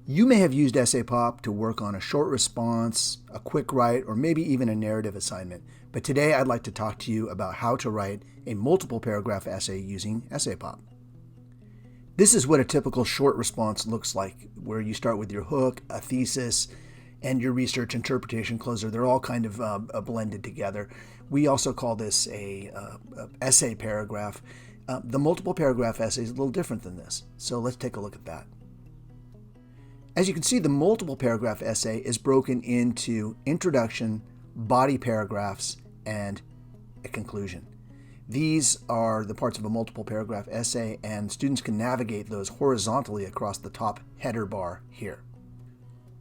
You may have used essaypop to work on a short response, a quick write, or maybe even a narrative assignment. But today I'd like to talk to you about how to write a multiple paragraph essay using essaypop. This is what a typical short response looks like, where you start with your hook, a thesis, and your research interpretation closer. They're all kind of blended together. We also call this a essay paragraph. The multiple paragraph essay is a little different than this. So let's take a look at that. As you can see, the multiple paragraph essay is broken into introduction, body paragraphs, and a conclusion. These are the parts of a multiple paragraph essay, and students can navigate those horizontally across the top header bar here.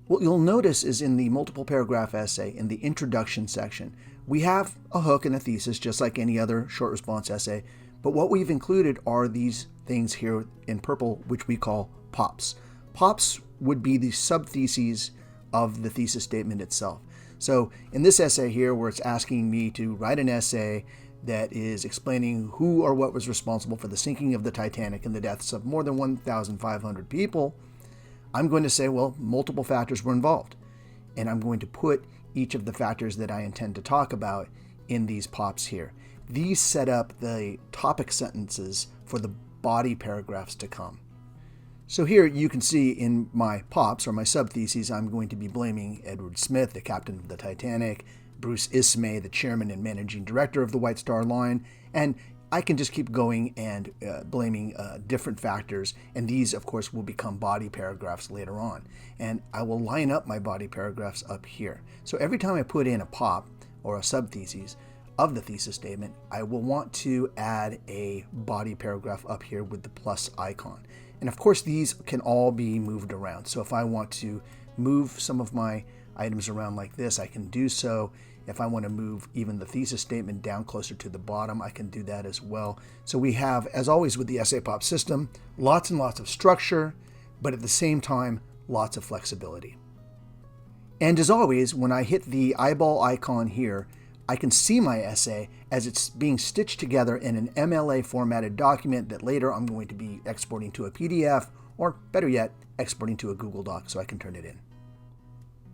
What you'll notice is in the multiple paragraph essay, in the introduction section, we have a hook and a thesis just like any other short response essay, but what we've included are these things here in purple, which we call pops. Pops would be the sub-theses of the thesis statement itself. So in this essay here, where it's asking me to write an essay that is explaining who or what was responsible for the sinking of the Titanic and the deaths of more than 1,500 people, I'm going to say, well, multiple factors were involved. And I'm going to put each of the factors that I intend to talk about in these pops here. These set up the topic sentences for the body paragraphs to come. So here you can see in my pops, or my sub-theses, I'm going to be blaming Edward Smith, the captain of the Titanic, Bruce Ismay, the chairman and managing director of the White Star Line, and I can just keep going and blaming different factors, and these, of course, will become body paragraphs later on. And I will line up my body paragraphs up here. So every time I put in a pop or a sub-thesis of the thesis statement, I will want to add a body paragraph up here with the plus icon. And of course, these can all be moved around. So if I want to move some of my items around like this, I can do so. If I want to move even the thesis statement down closer to the bottom, I can do that as well. So we have, as always with the essaypop system, lots and lots of structure, but at the same time, lots of flexibility. And as always, when I hit the eyeball icon here, I can see my essay as it's being stitched together in an MLA formatted document that later I'm going to be exporting to a PDF, or better yet, exporting to a Google Doc so I can turn it in.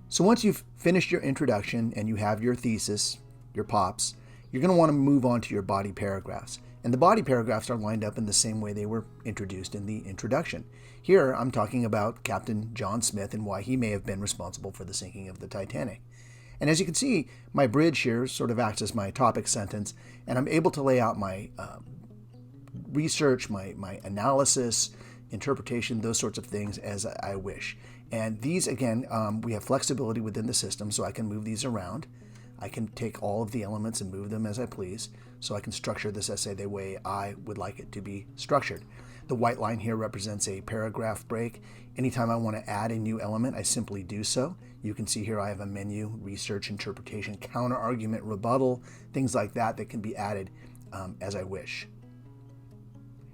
So once you've finished your introduction and you have your thesis, your pops, you're going to want to move on to your body paragraphs. And the body paragraphs are lined up in the same way they were introduced in the introduction. Here I'm talking about Captain John Smith and why he may have been responsible for the sinking of the Titanic. And as you can see, my bridge here sort of acts as my topic sentence, and I'm able to lay out my research, my analysis, interpretation, those sorts of things as I wish. And these, again, we have flexibility within the system, so I can move these around. I can take all of the elements and move them as I please, so I can structure this essay the way I would like it to be structured. The white line here represents a paragraph break. Anytime I want to add a new element, I simply do so. You can see here I have a menu, research, interpretation, counter-argument, rebuttal, things like that that can be added as I wish.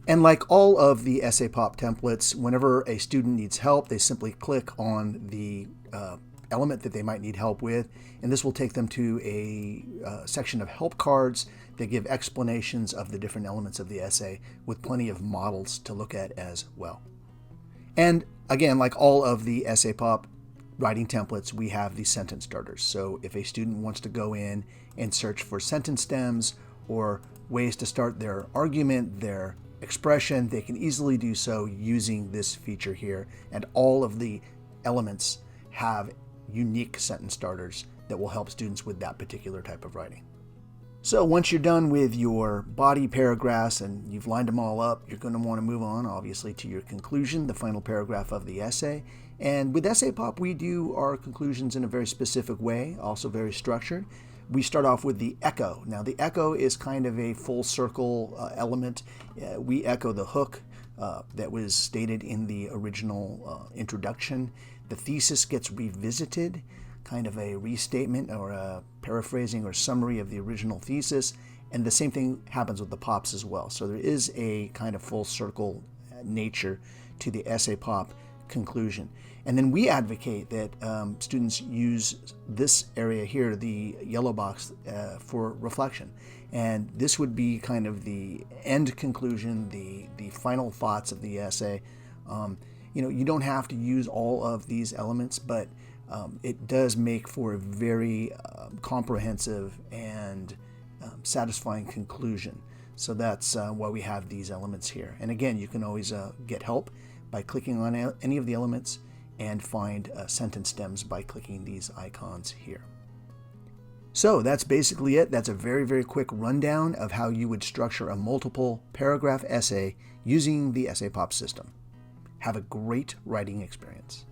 And like all of the essaypop templates, whenever a student needs help, they simply click on the element that they might need help with, and this will take them to a section of help cards that give explanations of the different elements of the essay with plenty of models to look at as well. And again, like all of the essaypop writing templates, we have the sentence starters. So if a student wants to go in and search for sentence stems or ways to start their argument, their expression, they can easily do so using this feature here. And all of the elements have unique sentence starters that will help students with that particular type of writing. So once you're done with your body paragraphs and you've lined them all up, you're going to want to move on, obviously, to your conclusion, the final paragraph of the essay. And with essaypop, we do our conclusions in a very specific way, also very structured. We start off with the echo. Now, the echo is kind of a full circle element. We echo the hook that was stated in the original introduction. The thesis gets revisited, kind of a restatement or a paraphrasing or summary of the original thesis, and the same thing happens with the pops as well. So there is a kind of full circle nature to the essaypop conclusion. And then we advocate that students use this area here, the yellow box, for reflection. And this would be kind of the end conclusion, the final thoughts of the essay. You don't have to use all of these elements, but it does make for a very comprehensive and satisfying conclusion. So that's why we have these elements here. And again, you can always get help by clicking on any of the elements and find sentence stems by clicking these icons here. So that's basically it. That's a very, very quick rundown of how you would structure a multiple paragraph essay using the essaypop system. Have a great writing experience.